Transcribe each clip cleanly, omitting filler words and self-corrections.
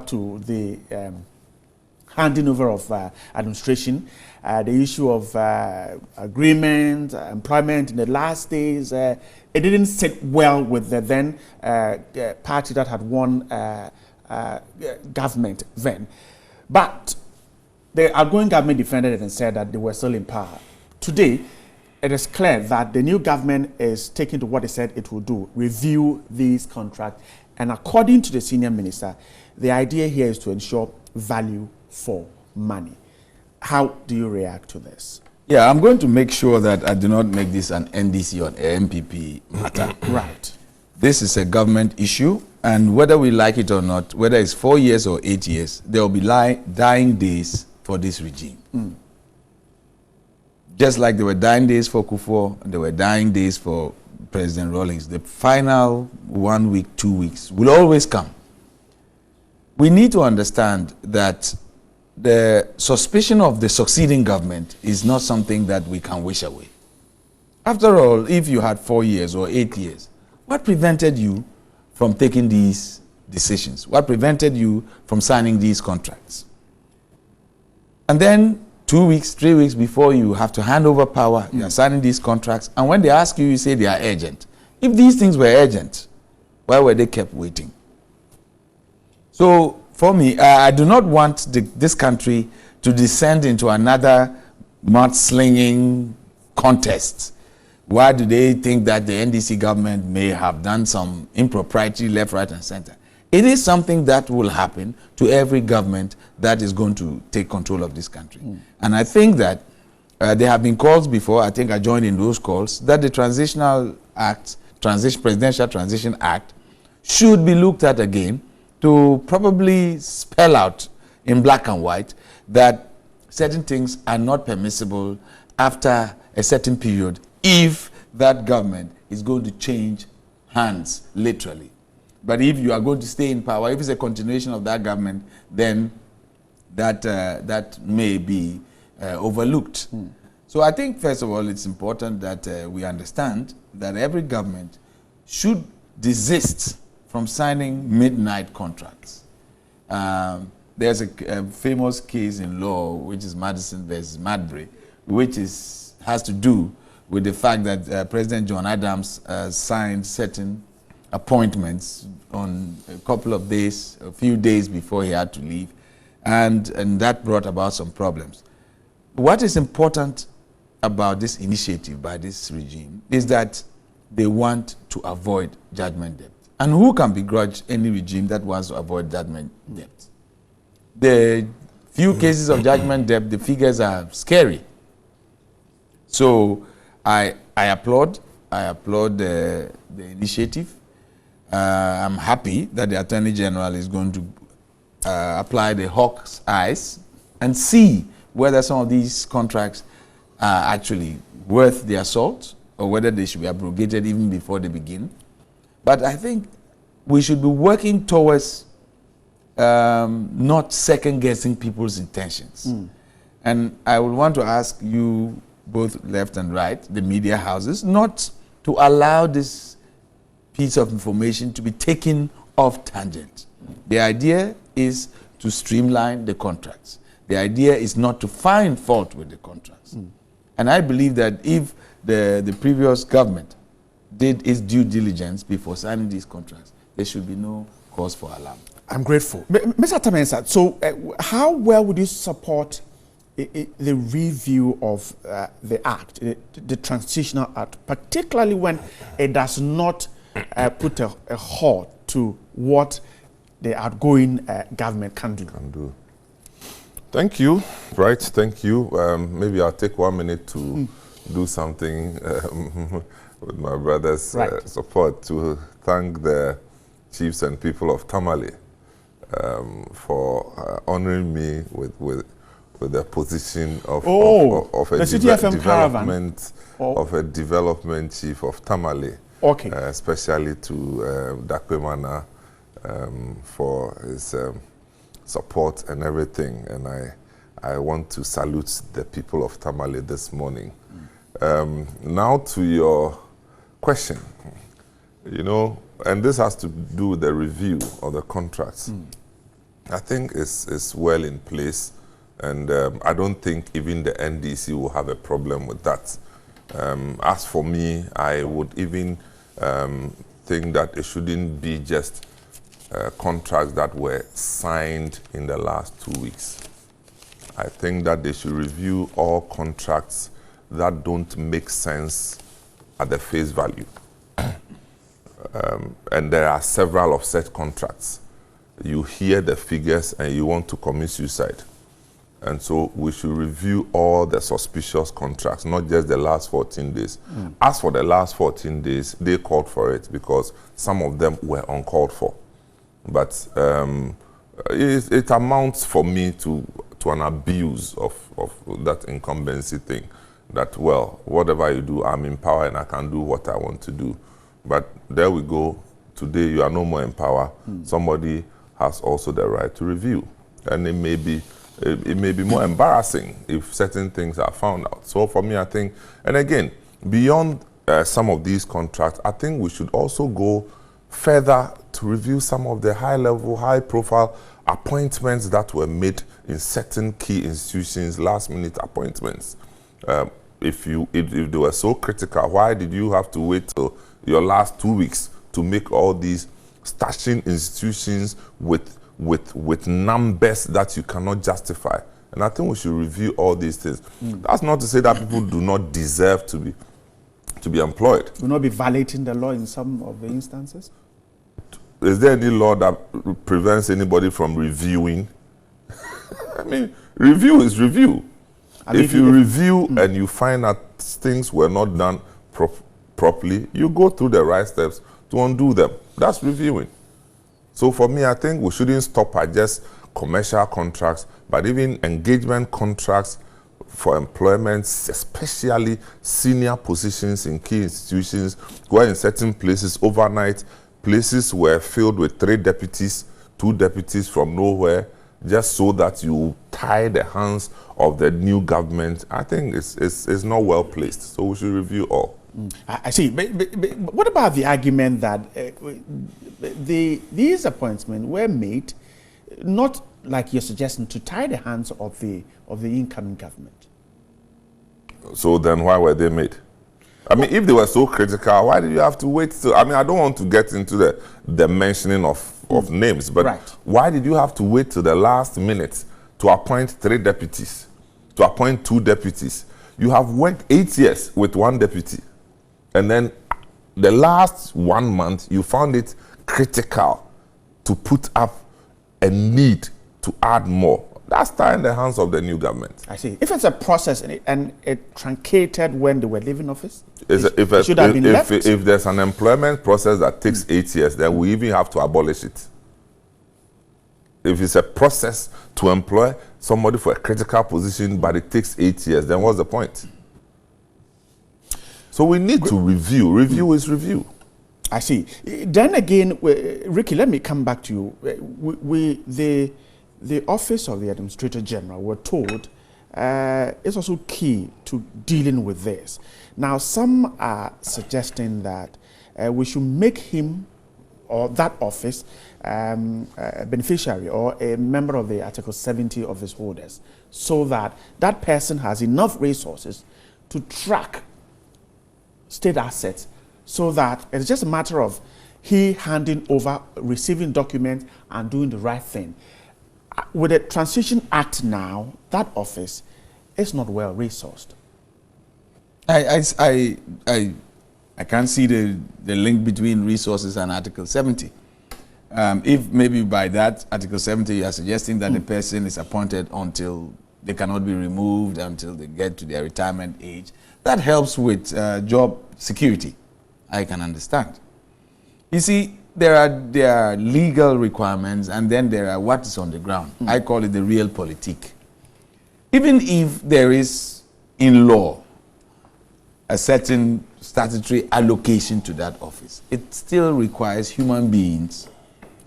up to the handing over of administration, the issue of agreement, employment in the last days, it didn't sit well with the then party that had won government then. But the outgoing government defended it and said that they were still in power. Today, it is clear that the new government is taking to what they said it will do, review these contracts. And according to the senior minister, the idea here is to ensure value for money. How do you react to this? Yeah, I'm going to make sure that I do not make this an NDC or MPP matter. Right. This is a government issue, and whether we like it or not, whether it's 4 years or 8 years, there will be dying days for this regime. Just like there were dying days for Kufuor, there were dying days for President Rawlings. The final 1 week, 2 weeks will always come. We need to understand that the suspicion of the succeeding government is not something that we can wish away. After all, if you had 4 years or 8 years, what prevented you from taking these decisions? What prevented you from signing these contracts? And then 2 weeks, 3 weeks before you have to hand over power, you are signing these contracts, and when they ask you, you say they are urgent. If these things were urgent, why were they kept waiting? So, for me, I do not want this country to descend into another mudslinging contest. Why do they think that the NDC government may have done some impropriety left, right, and center? It is something that will happen to every government that is going to take control of this country. And I think that there have been calls before, I think I joined in those calls, that the Transitional Act, Presidential Transition Act, should be looked at again to probably spell out in black and white that certain things are not permissible after a certain period if that government is going to change hands, literally. But if you are going to stay in power, if it's a continuation of that government, then that may be overlooked. So I think, first of all, it's important that we understand that every government should desist from signing midnight contracts. There's a famous case in law, which is Madison versus Madbury, which has to do with the fact that President John Adams signed certain appointments on a couple of days, a few days before he had to leave, and that brought about some problems. What is important about this initiative by this regime is that they want to avoid judgment debt. And who can begrudge any regime that wants to avoid judgment debt? The few cases of judgment debt, the figures are scary. So I applaud the initiative. I'm happy that the Attorney General is going to apply the hawk's eyes and see whether some of these contracts are actually worth their salt or whether they should be abrogated even before they begin. But I think we should be working towards not second-guessing people's intentions. And I would want to ask you, both left and right, the media houses, not to allow this piece of information to be taken off tangent. The idea is to streamline the contracts. The idea is not to find fault with the contracts. And I believe that if the previous government did its due diligence before signing these contracts, there should be no cause for alarm. I'm grateful. Mr. Tamensa, so how well would you support the review of the Act, the Transitional Act, particularly when it does not put a halt to what the outgoing government can do? Thank you. Right, thank you. Maybe I'll take 1 minute to do something with my brother's support to thank the chiefs and people of Tamale for honoring me with the position of a development chief of Tamale. Okay. Especially to Dakwemana for his support and everything. And I want to salute the people of Tamale this morning. Now to your question, you know, and this has to do with the review of the contracts. I think it's well in place, and I don't think even the NDC will have a problem with that. As for me, I would even think that it shouldn't be just contracts that were signed in the last 2 weeks. I think that they should review all contracts that don't make sense at the face value. And there are several of such contracts. You hear the figures and you want to commit suicide. And so we should review all the suspicious contracts, not just the last 14 days. As for the last 14 days, they called for it because some of them were uncalled for. But it amounts for me to an abuse of that incumbency thing. That, well, whatever you do, I'm in power and I can do what I want to do. But there we go. Today you are no more in power. Somebody has also the right to review. And it may be more embarrassing if certain things are found out. So for me, I think, and again, beyond some of these contracts, I think we should also go further to review some of the high-level, high-profile appointments that were made in certain key institutions, last-minute appointments. If they were so critical, why did you have to wait till your last 2 weeks to make all these stashing institutions with numbers that you cannot justify? And I think we should review all these things. That's not to say that people do not deserve to be employed. Will not be violating the law in some of the instances? Is there any law that prevents anybody from reviewing? I mean, review is review. If you review and you find that things were not done properly, you go through the right steps to undo them. That's reviewing. So for me, I think we shouldn't stop at just commercial contracts, but even engagement contracts for employment, especially senior positions in key institutions, where in certain places overnight, places were filled with 3 deputies, 2 deputies from nowhere, just so that you tie the hands of the new government. I think it's not well placed. So we should review all. I see. But what about the argument that these appointments were made not like you're suggesting to tie the hands of the incoming government? So then why were they made? I mean, if they were so critical, why did you have to wait till, I mean, I don't want to get into the mentioning of names, but why did you have to wait till the last minute to appoint 3 deputies, to appoint 2 deputies? You have worked 8 years with 1 deputy, and then the last 1 month, you found it critical to put up a need to add more. That's tying the hands of the new government. I see. If it's a process and it truncated when they were leaving office, if should have been left. If there's an employment process that takes 8 years, then we even have to abolish it. If it's a process to employ somebody for a critical position, but it takes 8 years, then what's the point? So we need to review. Review is review. I see. Then again, Ricky, let me come back to you. The office of the Administrator General, we're told, is also key to dealing with this. Now, some are suggesting that we should make him or that office a beneficiary or a member of the Article 70 office holders, so that that person has enough resources to track state assets, so that it's just a matter of he handing over, receiving documents and doing the right thing. With the Transition Act now, that office is not well resourced. I can't see the link between resources and Article 70. If maybe by that Article 70 you are suggesting that the person is appointed until they cannot be removed, until they get to their retirement age, that helps with job security. I can understand. You see, there are legal requirements, and then there are what is on the ground. I call it the real politique. Even if there is in law a certain statutory allocation to that office, it still requires human beings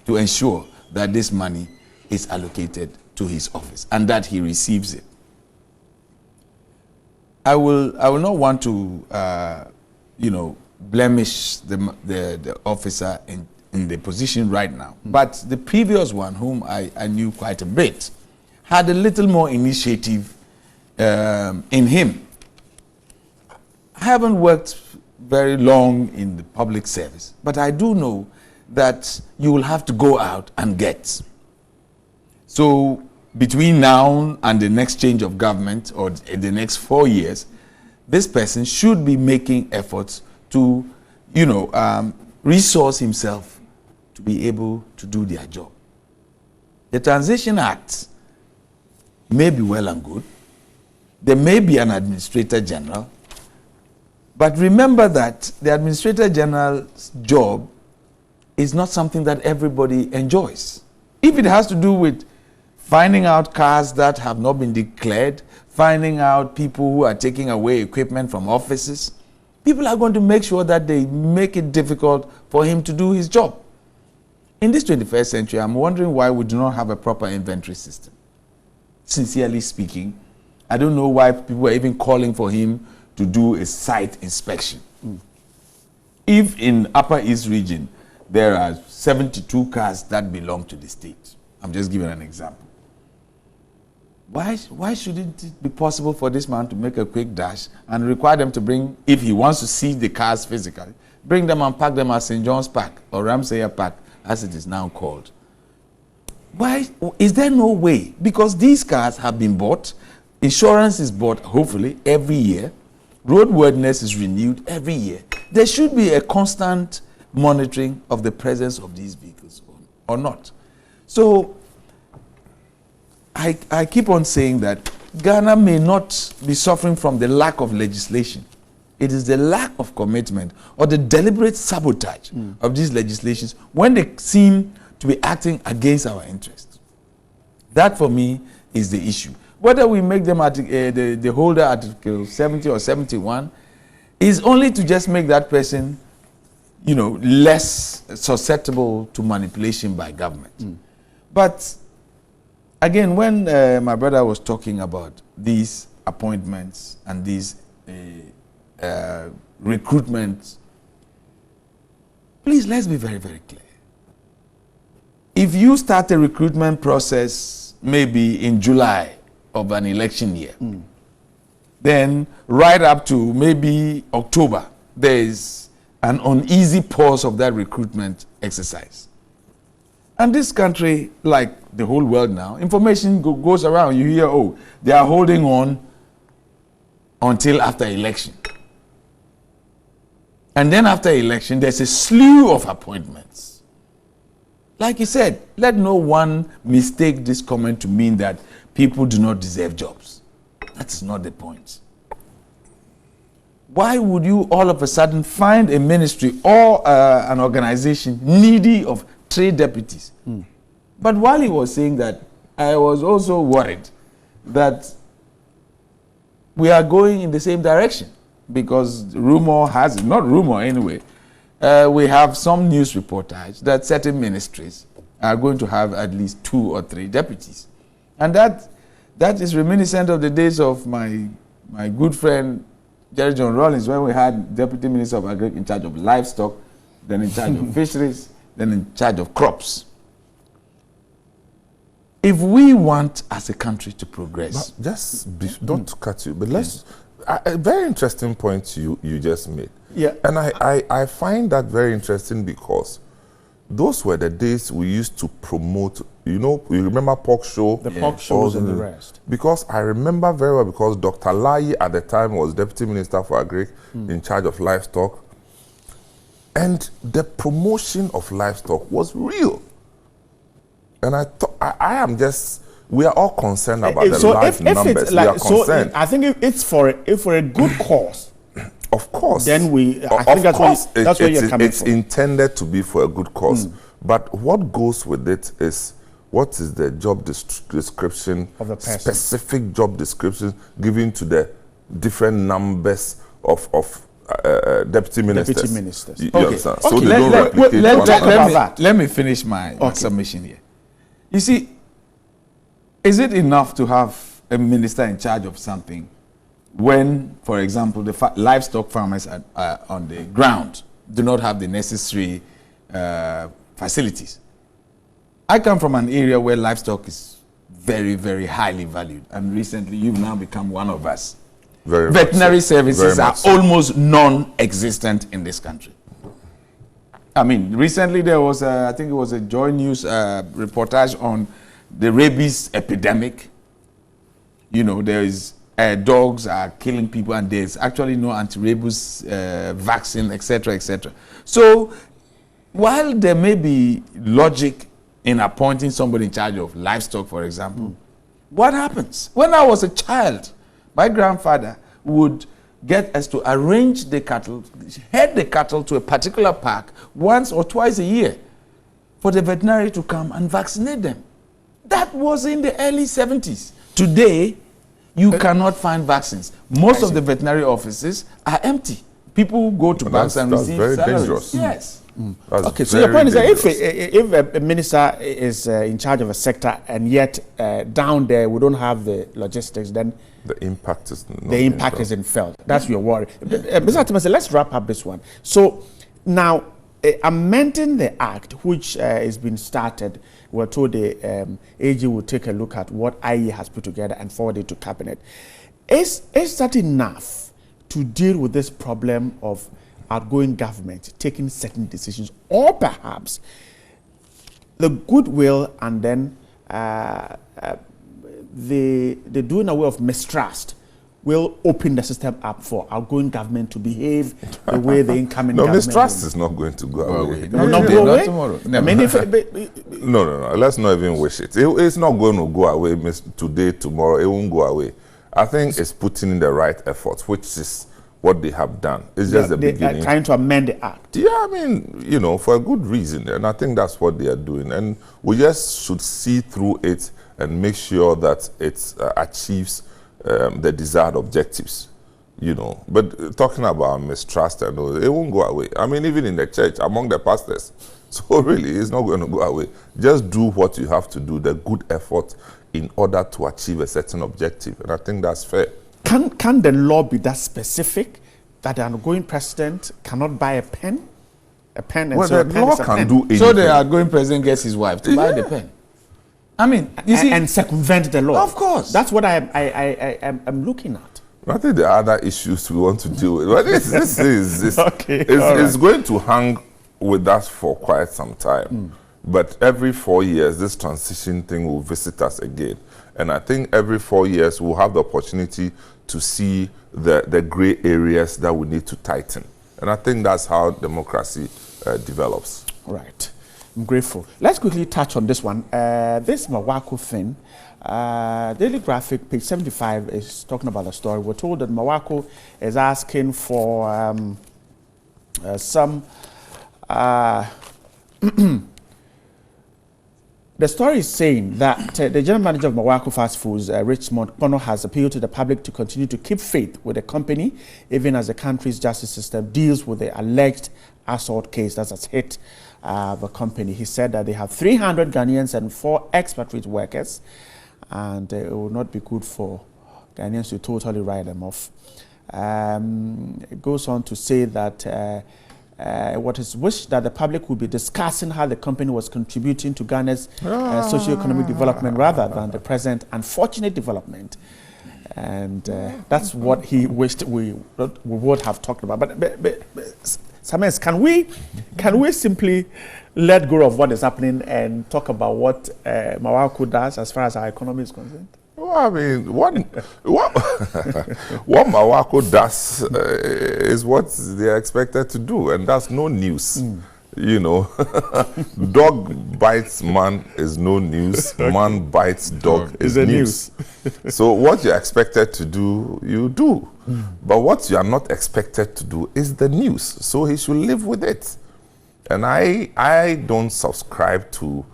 to ensure that this money is allocated to his office and that he receives it. I will not want to blemish the officer in in the position right now. But the previous one, whom I knew quite a bit, had a little more initiative in him. I haven't worked very long in the public service, but I do know that you will have to go out and get. So between now and the next change of government, or in the next 4 years, this person should be making efforts to, resource himself to be able to do their job. The Transition Act may be well and good. There may be an Administrator General. But remember that the Administrator General's job is not something that everybody enjoys. If it has to do with finding out cars that have not been declared, finding out people who are taking away equipment from offices, people are going to make sure that they make it difficult for him to do his job. In this 21st century, I'm wondering why we do not have a proper inventory system. Sincerely speaking, I don't know why people are even calling for him to do a site inspection. If in Upper East region, there are 72 cars that belong to the state. I'm just giving an example. Why shouldn't it be possible for this man to make a quick dash and require them to bring, if he wants to see the cars physically, bring them and park them at St. John's Park or Ramsay Park, as it is now called? Why is there no way? Because these cars have been bought, insurance is bought hopefully every year, roadworthiness is renewed every year. There should be a constant monitoring of the presence of these vehicles or not. So I keep on saying that Ghana may not be suffering from the lack of legislation. It is the lack of commitment or the deliberate sabotage of these legislations when they seem to be acting against our interests. That for me is the issue. Whether we make them the holder Article 70 or 71 is only to just make that person, less susceptible to manipulation by government. But again, when my brother was talking about these appointments and these recruitments, please, let's be very, very clear. If you start a recruitment process maybe in July of an election year, then right up to maybe October, there is an uneasy pause of that recruitment exercise. And this country, like the whole world now, information goes around. You hear, oh, they are holding on until after election. And then after election, there's a slew of appointments. Like you said, let no one mistake this comment to mean that people do not deserve jobs. That's not the point. Why would you all of a sudden find a ministry or an organization needy of 3 deputies? But while he was saying that, I was also worried that we are going in the same direction, because rumor has, not rumor anyway, we have some news reportage that certain ministries are going to have at least 2 or 3 deputies. And that is reminiscent of the days of my good friend Jerry John Rawlings, when we had Deputy Minister of Agriculture in charge of livestock, then in charge of fisheries, then in charge of crops. If we want as a country to progress... But don't cut you, but let's... A very interesting point you just made. Yeah. And I find that very interesting because those were the days we used to promote, you remember pork show? The pork shows and the rest. Because I remember very well, because Dr. Lai at the time was Deputy Minister for Agric in charge of livestock. And the promotion of livestock was real. And I thought, we are all concerned about the live numbers. We are concerned. I think if for a good cause, of course. Then I think that's where you're coming from. It's intended to be for a good cause. But what goes with it is, what is the job description of the person? Specific job description given to the different numbers of deputy ministers. Deputy ministers. You okay. understand? So they don't replicate let me finish my submission here. You see, is it enough to have a minister in charge of something when, for example, the livestock farmers on the ground do not have the necessary facilities. I come from an area where livestock is very, very highly valued. And recently, you've now become one of us. Veterinary services are almost non-existent in this country. I mean, recently there was, I think it was a Joy News reportage on the rabies epidemic. You know, there is dogs are killing people, and there's actually no anti-rabies vaccine, etc., etc. So, while there may be logic in appointing somebody in charge of livestock, for example, what happens? When I was a child, my grandfather would get us to arrange the cattle, head the cattle to a particular park once or twice a year for the veterinary to come and vaccinate them. That was in the early 70s. Today, you cannot find vaccines. Most of the veterinary offices are empty. People go to banks and receive salaries. That's very dangerous. Yes. Okay, so your point is that if a minister is in charge of a sector and yet down there we don't have the logistics, then the impact isn't felt. That's your worry. Mr. Atimase, let's wrap up this one. So now, amending the act, which has been started, we're told the AG will take a look at what IE has put together and forward it to cabinet. Is that enough to deal with this problem of outgoing government taking certain decisions, or perhaps the goodwill and then the doing away of mistrust will open the system up for outgoing government to behave the way the incoming government mistrust is not going to go away. Not tomorrow. I mean, no. Let's not even wish it. It's not going to go away today, tomorrow. It won't go away. I think it's putting in the right effort, which is what they have done. It's just the beginning. They are trying to amend the act. Yeah, I mean, you know, for a good reason. And I think that's what they are doing. And we just should see through it and make sure that it achieves the desired objectives, you know. But talking about mistrust and all, it won't go away. I mean, even in the church, among the pastors. So really, it's not going to go away. Just do what you have to do, the good effort, in order to achieve a certain objective. And I think that's fair. Can the law be that specific that an outgoing president cannot buy a pen? And well, so the law can do anything. So the outgoing president gets his wife to buy the pen. I mean, you see, and circumvent the law. Of course. That's what I'm looking at. I think there are other issues we want to deal with. But this is okay, it's going to hang with us for quite some time. But every 4 years, this transition thing will visit us again. And I think every 4 years, we'll have the opportunity to see the gray areas that we need to tighten. And I think that's how democracy develops. Right. I'm grateful. Let's quickly touch on this one. This Maaku thing, Daily Graphic, page 75, is talking about the story. We're told that Maaku is asking for some... The story is saying that the general manager of Maaku Fast Foods, Richmond Pono, has appealed to the public to continue to keep faith with the company, even as the country's justice system deals with the alleged assault case that has hit the company. He said that they have 300 Ghanaians and 4 expatriate workers, and it will not be good for Ghanaians to totally write them off. It goes on to say that what is wished that the public will be discussing how the company was contributing to Ghana's socio-economic development rather than the present unfortunate development. And that's what he wished we would have talked about. But Sames, can we simply let go of what is happening and talk about what Maaku does as far as our economy is concerned? Well, I mean, what Maaku does is what they are expected to do, and that's no news. You know, dog bites man is no news. Okay. Man bites dog is news. So what you're expected to do, you do. But what you are not expected to do is the news. So he should live with it. And I don't subscribe to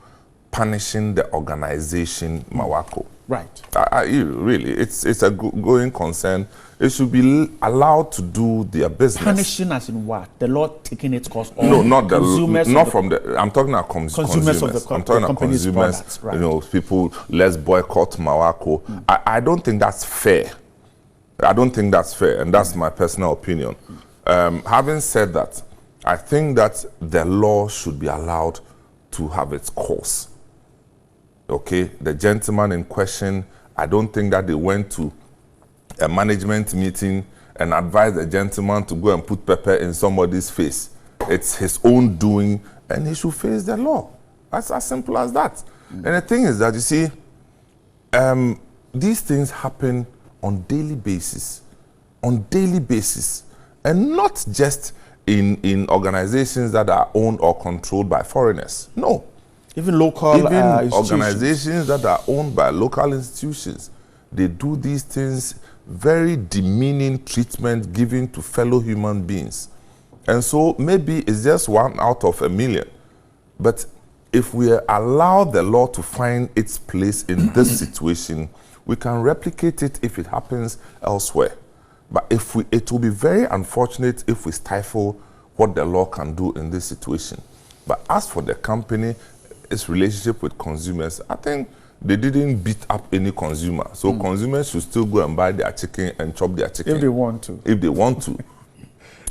punishing the organization Maaku. Right. Really, it's a going concern. It should be allowed to do their business. Punishing as in what? The law taking its course? No, not the not from the. I'm talking about consumers. Of the I'm talking about consumers. Products, right. You know, people. Let's boycott Maaku. I don't think that's fair. I don't think that's fair, and that's my personal opinion. Having said that, I think that the law should be allowed to have its course. Okay, the gentleman in question, I don't think that they went to a management meeting and advised the gentleman to go and put pepper in somebody's face. It's his own doing, and he should face the law. That's as simple as that. And the thing is that, you see, these things happen on daily basis, and not just in organizations that are owned or controlled by foreigners. No. Even local organizations that are owned by local institutions, they do these things, very demeaning treatment given to fellow human beings. And so maybe it's just 1 out of a million. But if we allow the law to find its place in this situation, we can replicate it if it happens elsewhere. But it will be very unfortunate if we stifle what the law can do in this situation. But as for the company, its relationship with consumers, I think they didn't beat up any consumer. So consumers should still go and buy their chicken and chop their chicken. If they want to. If they want to.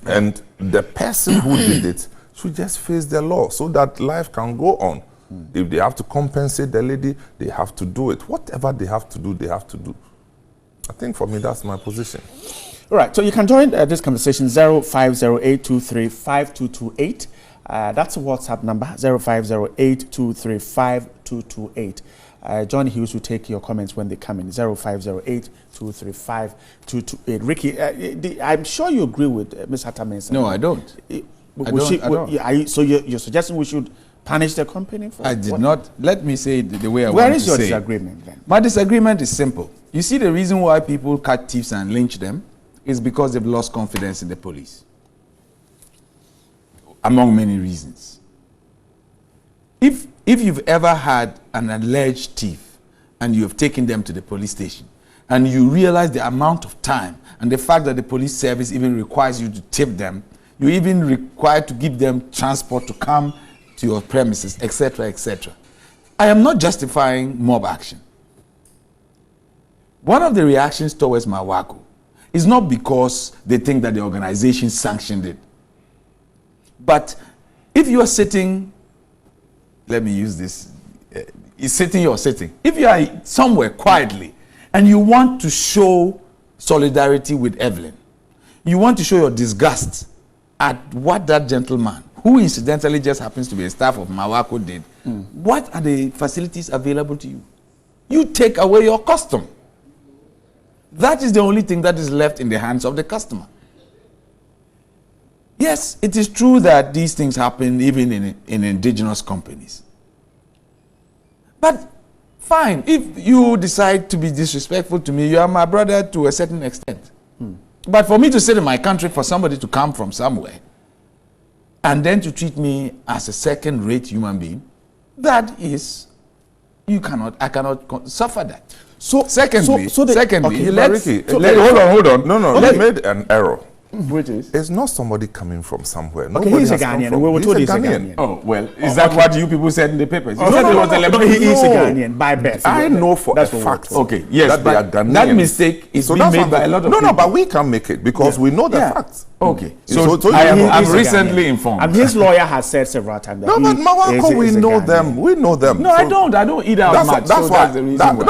And the person who did it should just face the law so that life can go on. If they have to compensate the lady, they have to do it. Whatever they have to do, they have to do. I think for me, that's my position. All right, so you can join this conversation 0508235228. That's a WhatsApp number 0508235228. John Hughes will take your comments when they come in 0508235228. Ricky, I'm sure you agree with Ms. Hatta-Mensah. No, I don't. So you're suggesting we should punish the company for I did not. Let me say it the way I Where want is to your say disagreement then? My disagreement is simple. You see, the reason why people catch thieves and lynch them is because they've lost confidence in the police. Among many reasons. If you've ever had an alleged thief and you have taken them to the police station and you realize the amount of time and the fact that the police service even requires you to tip them, you even require to give them transport to come to your premises, etc., etc. I am not justifying mob action. One of the reactions towards Maaku is not because they think that the organization sanctioned it. But if you are sitting, let me use this, you're sitting. If you are somewhere quietly and you want to show solidarity with Evelyn, you want to show your disgust at what that gentleman, who incidentally just happens to be a staff of Maaku, did, what are the facilities available to you? You take away your custom. That is the only thing that is left in the hands of the customer. Yes, it is true that these things happen even in indigenous companies. But fine, if you decide to be disrespectful to me, you are my brother to a certain extent. But for me to sit in my country, for somebody to come from somewhere, and then to treat me as a second-rate human being, that is, I cannot suffer that. So secondly, okay, Ricky, hold on. No, you made an error. Which is? It's not somebody coming from somewhere. Okay, he's a Ghanaian. We were told he's a Ghanaian. Oh, well, is that what you people said in the papers? He's a Ghanaian by birth. I know for a fact. Okay, yes, that they are Ghanaians. That mistake is being made by a lot of people. No, but we can make it because we know the facts. Okay, so I'm recently informed. And his lawyer has said several times that but Maaku, we know them. We know them. No, I don't eat out much. That's why. That's the reason why.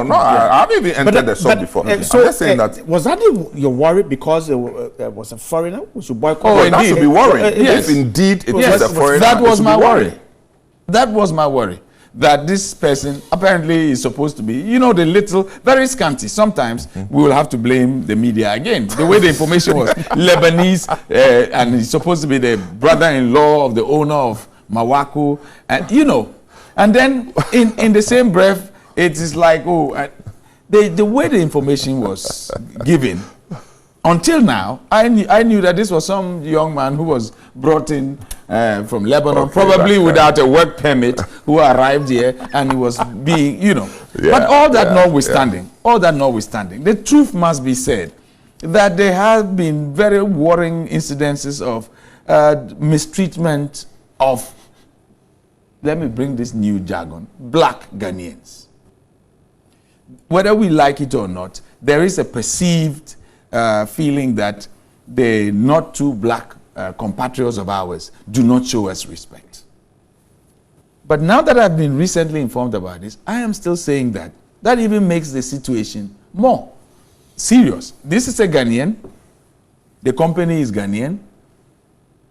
No. I haven't even entered the shop before. I'm just saying that. Was that your worry because it was a foreigner? We should boycott. Oh, that should be worrying. Yes, if indeed it is a foreigner. That was my worry. That was my worry. That this person apparently is supposed to be, the little, very scanty. Sometimes we will have to blame the media again. The way the information was Lebanese, and he's supposed to be the brother-in-law of the owner of Maaku, and and then in the same breath, it is like, the way the information was given. Until now, I knew that this was some young man who was brought in from Lebanon, probably without a work permit, who arrived here and he was being, But all that notwithstanding, the truth must be said that there have been very worrying incidences of mistreatment of, let me bring this new jargon, black Ghanaians. Whether we like it or not, there is a perceived feeling that the not too black compatriots of ours do not show us respect. But now that I've been recently informed about this, I am still saying that that even makes the situation more serious. This is a Ghanaian. The company is Ghanaian.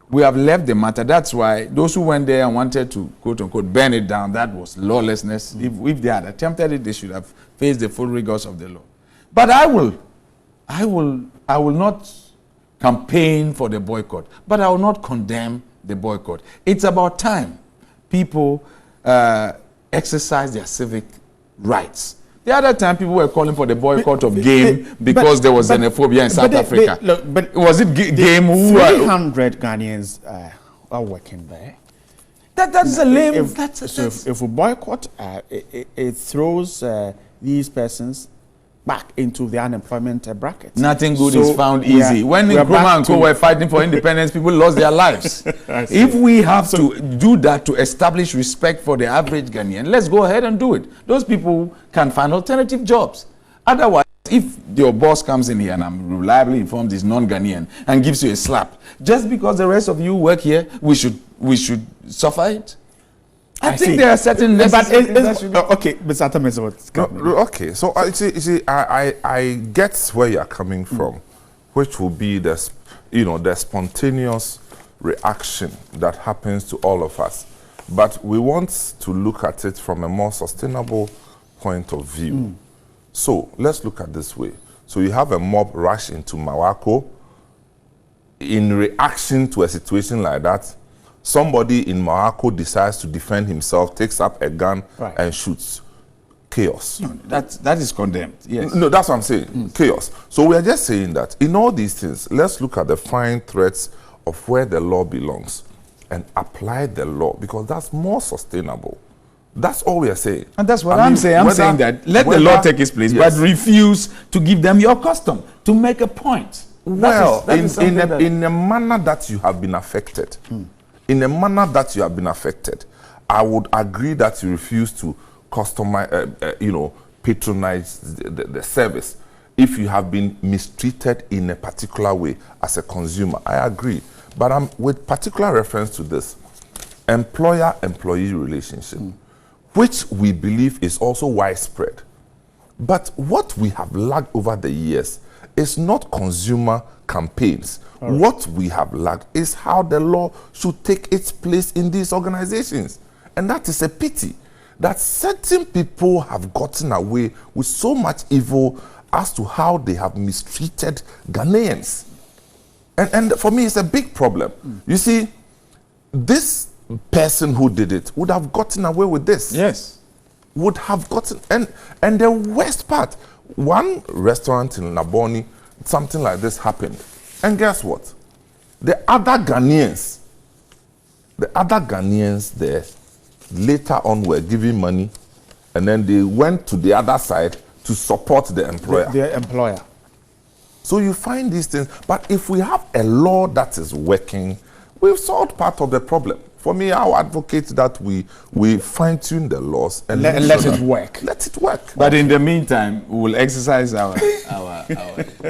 We have left the matter. That's why those who went there and wanted to, quote unquote, burn it down, that was lawlessness. If they had attempted it, they should have faced the full rigors of the law. But I will not campaign for the boycott, but I will not condemn the boycott. It's about time people exercise their civic rights. The other time people were calling for the boycott of game because there was xenophobia in South Africa. But was it game? 300 Ghanaians are working there. That's a lame. If we boycott, it throws these persons back into the unemployment bracket. Nothing good is found easy. When Nkrumah and Co were fighting for independence, people lost their lives. If we have to do that to establish respect for the average Ghanaian, let's go ahead and do it. Those people can find alternative jobs. Otherwise, if your boss comes in here, and I'm reliably informed he's non-Ghanaian, and gives you a slap, just because the rest of you work here, we should suffer it? I think there are certain necessary things okay, Mr. Atameso. Okay, so you see, I get where you're coming from, which will be the spontaneous reaction that happens to all of us. But we want to look at it from a more sustainable point of view. So let's look at this way. So you have a mob rush into Maaku. In reaction to a situation like that, somebody in Maaku decides to defend himself, takes up a gun, and shoots. Chaos. No, that is condemned. Yes. No, that's what I'm saying. Chaos. So we are just saying that in all these things, let's look at the fine threads of where the law belongs and apply the law, because that's more sustainable. That's all we are saying. And that's what I'm saying. I'm saying that let the law take its place, but refuse to give them your custom to make a point. Well, in a manner that you have been affected, in a manner that you have been affected, I would agree that you refuse to customize, patronize the service if you have been mistreated in a particular way as a consumer. I agree. But with particular reference to this employer-employee relationship, which we believe is also widespread. But what we have lacked over the years is not consumer campaigns. What we have lacked is how the law should take its place in these organizations. And that is a pity that certain people have gotten away with so much evil as to how they have mistreated Ghanaians. And for me, it's a big problem. You see, this person who did it would have gotten away with this. Yes. Would have gotten, and the worst part, one restaurant in Naboni, something like this happened. And guess what? The other Ghanaians there later on were giving money, and then they went to the other side to support the employer. The employer. So you find these things, but if we have a law that is working, we've solved part of the problem. For me, I'll advocate that we fine-tune the laws and let it work. Let it work. But in the meantime, we will exercise our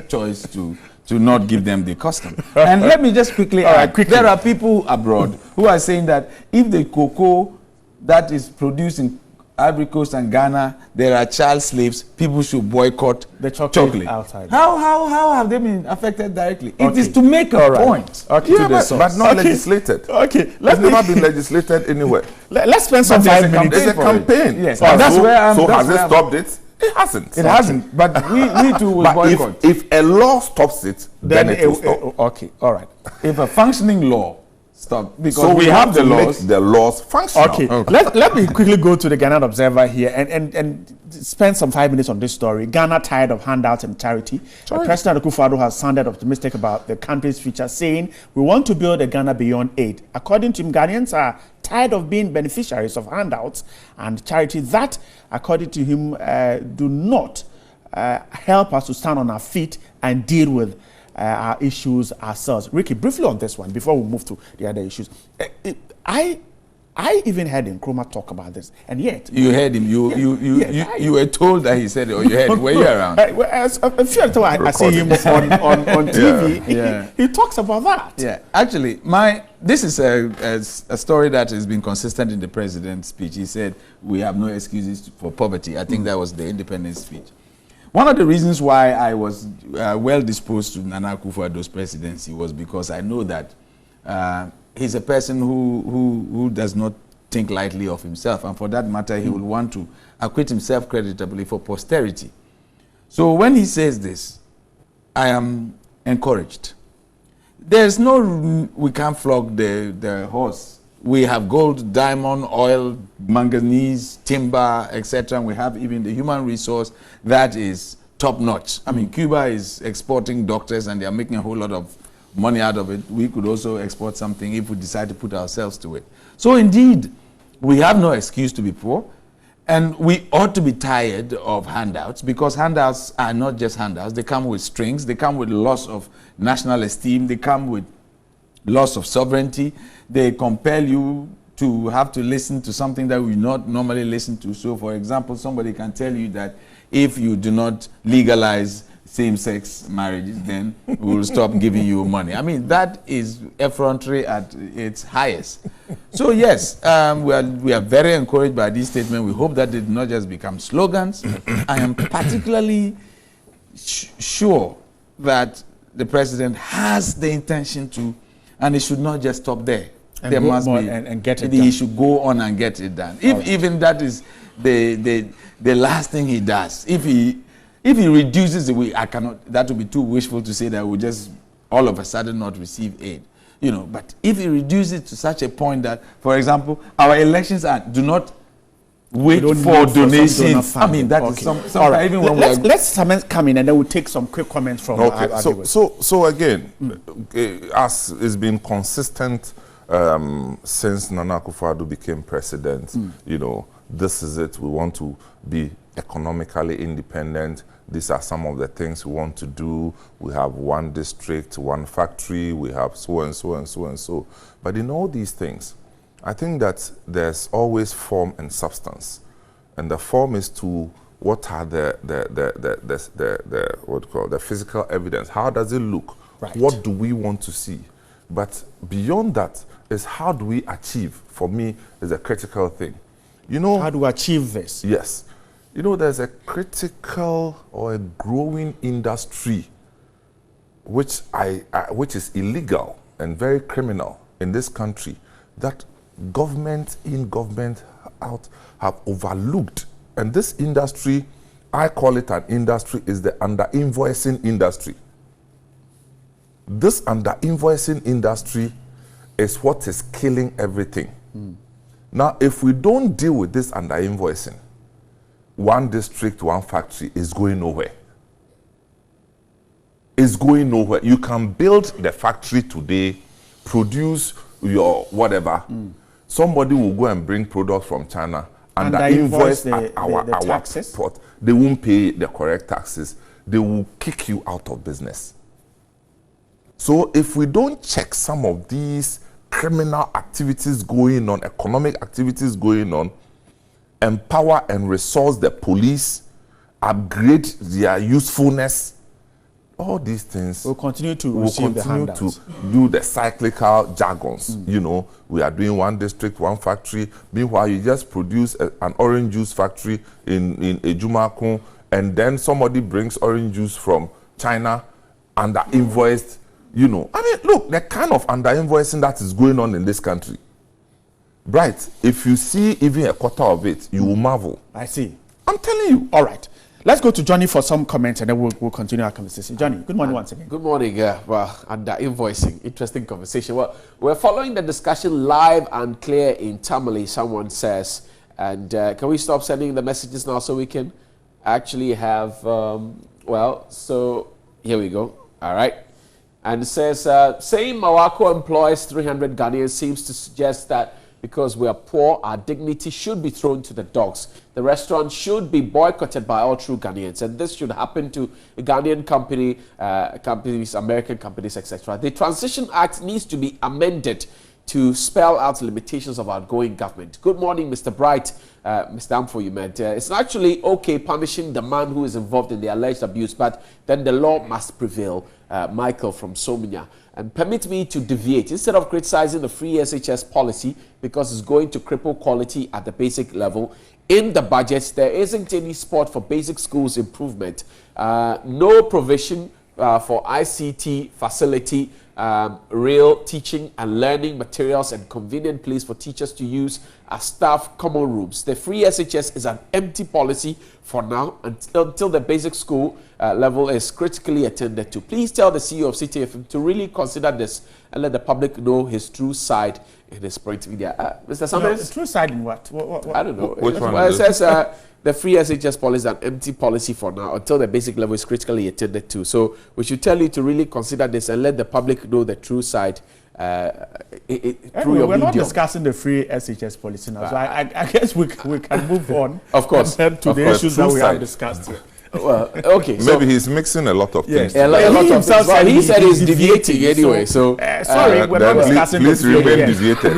choice to not give them the custom. And let me just quickly add, there are people abroad who are saying that if the cocoa that is produced in Ivory Coast and Ghana, there are child slaves, people should boycott the chocolate outside. How have they been affected directly? It is to make a point. Yeah, but not legislated. Okay. It's never been legislated anywhere. Let's spend some 5 minutes. It's a campaign. Yes. That's where I'm. So has it stopped it? It hasn't. It hasn't. But we too will boycott. If a law stops it, then it will stop. Okay. All right. If a functioning law stop, because so we have the laws. Make the laws functional. Okay. Let me quickly go to the Ghana Observer here and spend some 5 minutes on this story. Ghana tired of handouts and charity. President Akufo-Addo has sounded optimistic about the country's future, saying we want to build a Ghana beyond aid. According to him, Ghanaians are tired of being beneficiaries of handouts and charity that, according to him, do not help us to stand on our feet and deal with our issues ourselves. Ricky, briefly on this one before we move to the other issues. I I even heard Nkrumah talk about this, and yet you heard him. You were told that he said it, or you heard it. Were you around? A few times I see him on TV. Yeah. He talks about that. Yeah, actually, this is a story that has been consistent in the president's speech. He said we have no excuses for poverty. I think that was the independence speech. One of the reasons why I was well disposed to Nana Akufo-Addo's presidency was because I know that he's a person who does not think lightly of himself, and for that matter, he will want to acquit himself creditably for posterity. So when he says this, I am encouraged. There's no, we can't flog the horse. We have gold, diamond, oil, manganese, timber, etc. We have even the human resource that is top notch. I mean, Cuba is exporting doctors and they are making a whole lot of money out of it. We could also export something if we decide to put ourselves to it. So indeed, we have no excuse to be poor, and we ought to be tired of handouts, because handouts are not just handouts. They come with strings, they come with loss of national esteem, they come with loss of sovereignty. They compel you to have to listen to something that we not normally listen to. So for example, somebody can tell you that if you do not legalize same-sex marriages, then we will stop giving you money. I mean, that is effrontery at its highest. So yes, we are very encouraged by this statement. We hope that they do not just become slogans. I am particularly sure that the president has the intention to, and it should not just stop there. And there must be, and get it done. He should go on and get it done. If even that is the last thing he does, if he reduces the way, I cannot, that would be too wishful to say that we just all of a sudden not receive aid. You know, but if he reduces it to such a point that, for example, our elections do not wait for donations. I mean, that is some all right. Even when let's come in and then we'll take some quick comments from okay. our So again, as it's been consistent since Nana Akufo-Addo became president, you know, this is it. We want to be economically independent. These are some of the things we want to do. We have one district, one factory. We have so and so and so and so. But in all these things, I think that there's always form and substance, and the form is to what are the what do you call the physical evidence? How does it look? Right. What do we want to see? But beyond that is how do we achieve? For me, is a critical thing. You know, how do we achieve this? Yes, you know, there's a critical or a growing industry which is illegal and very criminal in this country that government in, government out have overlooked. And this industry, I call it an industry, is the under-invoicing industry. This under-invoicing industry is what is killing everything. Now, if we don't deal with this under-invoicing, one district, one factory is going nowhere. It's going nowhere. You can build the factory today, produce your whatever. Somebody will go and bring product from China and invoice at our port. They won't pay the correct taxes. They will kick you out of business. So if we don't check some of these criminal activities going on, economic activities going on, empower and resource the police, upgrade their usefulness, all these things we'll continue to do the cyclical jargons. You know, we are doing one district, one factory. Meanwhile, you just produce an orange juice factory in Maaku, and then somebody brings orange juice from China under invoiced. You know, I mean, look, the kind of under invoicing that is going on in this country. Right. If you see even a quarter of it, you will marvel. I see. I'm telling you. All right. Let's go to Johnny for some comments and then we'll continue our conversation. Johnny, good morning once again. Good morning. Under invoicing, interesting conversation. Well, we're following the discussion live and clear in Tamale, someone says. And can we stop sending the messages now so we can actually have, so here we go. All right. And it says, saying Maaku employs 300 Ghanaians seems to suggest that because we are poor, our dignity should be thrown to the dogs. The restaurant should be boycotted by all true Ghanaians. And this should happen to a Ghanaian companies, American companies, etc. The Transition Act needs to be amended to spell out limitations of outgoing government. Good morning, Mr. Bright. Mr. Amfo, you meant. It's actually okay punishing the man who is involved in the alleged abuse, but then the law must prevail. Michael from Sominya. And permit me to deviate. Instead of criticizing the free SHS policy because it's going to cripple quality at the basic level, in the budget, there isn't any support for basic schools improvement. No provision for ICT facility, real teaching and learning materials, and convenient place for teachers to use as staff common rooms. The free SHS is an empty policy for now until the basic school level is critically attended to. Please tell the CEO of CTFM to really consider this and let the public know his true side in his print media. Mr. Summers? No, true side in what? I don't know. Which one? Well, it says the free SHS policy is an empty policy for now until the basic level is critically attended to. So we should tell you to really consider this and let the public know the true side through your we're not medium. discussing the free SHS policy now, so I guess we can move on. Of course. To the course, issues true that we side. have discussed here. Well, okay. So Maybe he's mixing a lot of things. a lot He of himself things. Well, said he he's said he's deviating, deviating anyway. So sorry, we're not Then discussing please the free remain yet. deviated.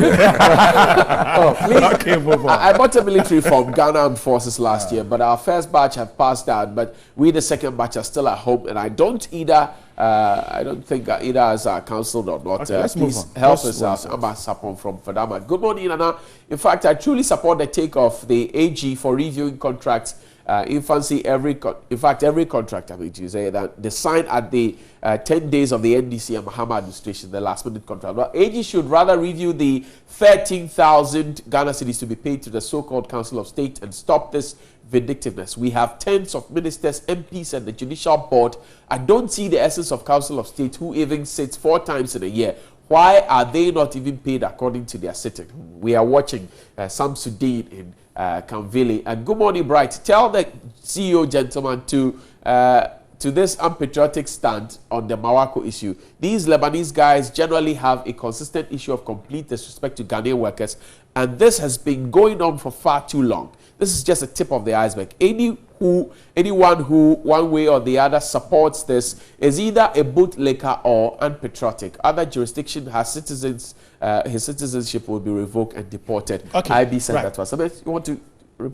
oh, please. Okay, move on. I bought a military from Ghana Armed Forces last year, but our first batch have passed out. But we, the second batch, are still at home, and I don't think either as counseled or not. Okay, let's move please on. help Let's us out. I'm Sapon from Fadama. Good morning, Nana. In fact, I truly support the take of the AG for reviewing contracts. In fact, every contract, I mean, to say that they signed at the 10 days of the NDC and Mahama administration, the last minute contract. But AG should rather review the 13,000 Ghana cedis to be paid to the so-called Council of State and stop this vindictiveness. We have tens of ministers, MPs, and the judicial board. I don't see the essence of Council of State, who even sits 4 times in a year. Why are they not even paid according to their sitting? We are watching Sam Sudin in Kanvili. And good morning, Bright. Tell the CEO gentleman to this unpatriotic stand on the Maaku issue. These Lebanese guys generally have a consistent issue of complete disrespect to Ghanaian workers, and this has been going on for far too long. This is just a tip of the iceberg. Anyone who, one way or the other, supports this is either a bootlicker or unpatriotic. Other jurisdiction has citizens, his citizenship will be revoked and deported. Okay, IB said right. that to us. You want to?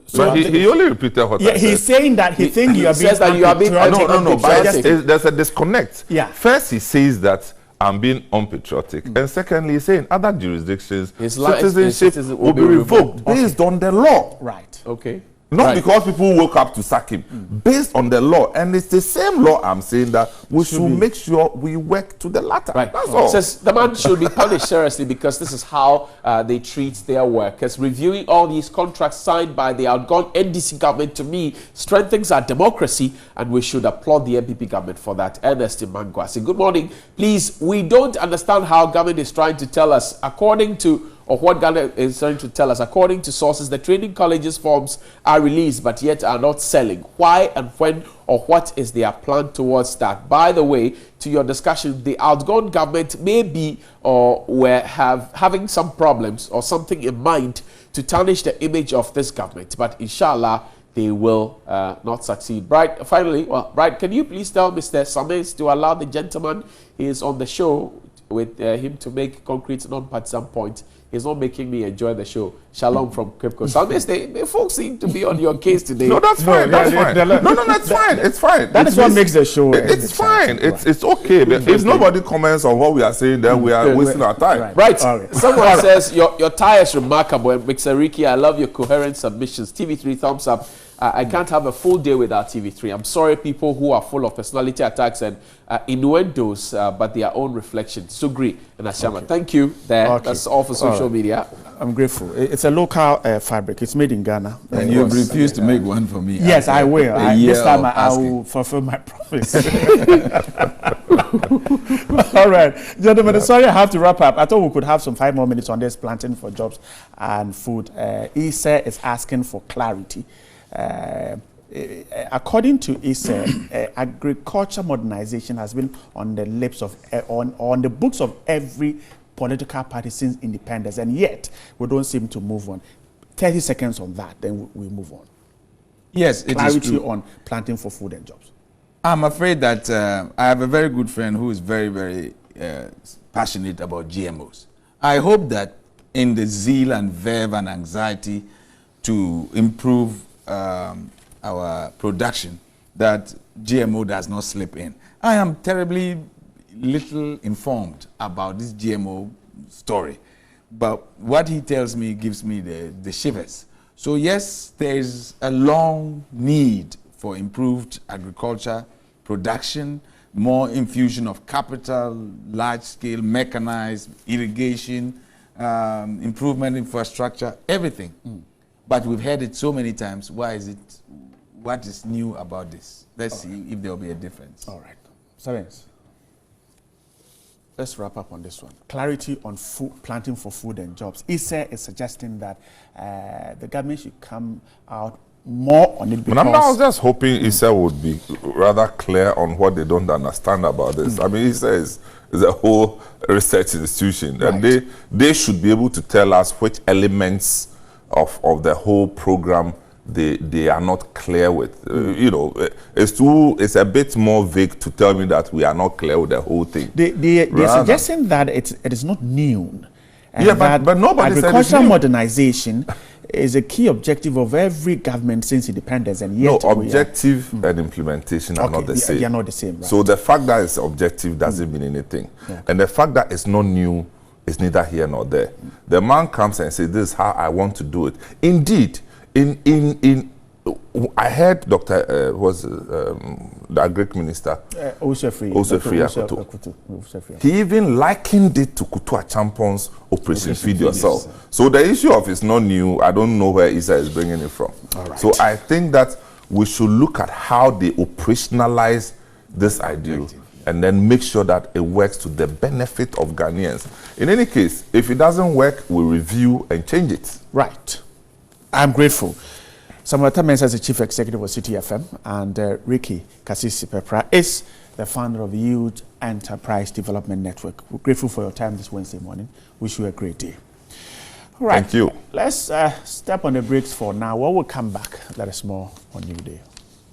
So he only repeated what I said. He's saying that he thinks you are being says that you are being unpatriotic. No, but unpatriotic. there's a disconnect. Yeah. First, he says that I'm being unpatriotic. And secondly, he's saying other jurisdictions, His citizenship citizen will be revoked based on the law. Right. Okay. Not Right. because people woke up to sack him, based on the law. And it's the same law I'm saying that we should make sure we work to the latter. Right. That's all. Says the man should be punished seriously because this is how they treat their workers. Reviewing all these contracts signed by the outgone NDC government, to me, strengthens our democracy, and we should applaud the MPP government for that. Ernest Mangwasi. Good morning. Please, we don't understand how government is trying to tell us, what Ghana is trying to tell us. According to sources, the training colleges forms are released but yet are not selling. Why and when or what is their plan towards that? By the way, to your discussion, the outgone government may be or were having some problems or something in mind to tarnish the image of this government, but inshallah they will not succeed. Bright, finally, Bright, can you please tell Mr. Sames to allow the gentleman he is on the show with him to make concrete non-partisan points? He's not making me enjoy the show. Shalom from Cape Sames, the folks seem to be on your case today. No, that's fine. That's fine. No, that's fine. It's fine. That is what makes the show. It's fine. It's okay. But if nobody comments on what we are saying, then we are wasting our time. Right. Okay. Someone says your tie is remarkable. Mixer Ricky, I love your coherent submissions. TV3 thumbs up. I can't have a full day without TV3. I'm sorry, people who are full of personality attacks and innuendos, but their own reflections. Sugri and Ashama. Okay. Thank you. Okay. That's all for social media. I'm grateful. It's a local fabric. It's made in Ghana. And you've refused to make one for me. Yes, I will. Year This time of I asking. will fulfill my promise. All right, gentlemen, sorry I have to wrap up. I thought we could have some 5 more minutes on this planting for jobs and food. ISA is asking for clarity. According to ISA, agriculture modernization has been on the lips of, on the books of every political party since independence, and yet we don't seem to move on. 30 seconds on that, then we move on. Yes, it is Clarity true. on planting for food and jobs. I'm afraid that I have a very good friend who is very, very passionate about GMOs. I hope that in the zeal and verve and anxiety to improve our production, that GMO does not slip in. I am terribly little informed about this GMO story, but what he tells me gives me the shivers. So yes, there is a long need for improved agriculture, production, more infusion of capital, large-scale mechanized irrigation, improvement infrastructure, everything. But we've heard it so many times. Why is it? What is new about this? Let's see if there will be a difference. All right. Sevens. Let's wrap up on this one. Clarity on food, planting for food and jobs. ISA is suggesting that the government should come out more on it. But I was just hoping ISA would be rather clear on what they don't understand about this. I mean, ISA is a whole research institution, Right. and they should be able to tell us which elements of the whole program they are not clear with. You know, it's a bit more vague to tell me that we are not clear with the whole thing. They're suggesting that it is not new. And Yeah, that but nobody said it's agricultural new. modernization is a key objective of every government since independence, and yet No, objective and implementation are not the same. They are not the same. Right? So the fact that it's objective doesn't mean anything. Yeah. And the fact that it's not new is neither here nor there. The man comes and says, this is how I want to do it. Indeed, I heard Dr. The Greek minister, Osefri Akutu. He even likened it to Kutu Achampon's Operation Feed Yourself. Yes. So the issue of it's not new. I don't know where Isa is bringing it from. All right. So I think that we should look at how they operationalize this ideal and then make sure that it works to the benefit of Ghanaians. In any case, if it doesn't work, we'll review and change it. Right. I'm grateful. Samuel Tamens is the Chief Executive of City FM, and Ricky Kasisi Pepra is the founder of the Youth Enterprise Development Network. We're grateful for your time this Wednesday morning. Wish you a great day. All right. Thank you. Let's step on the brakes for now. When we come back, there is more on New Day.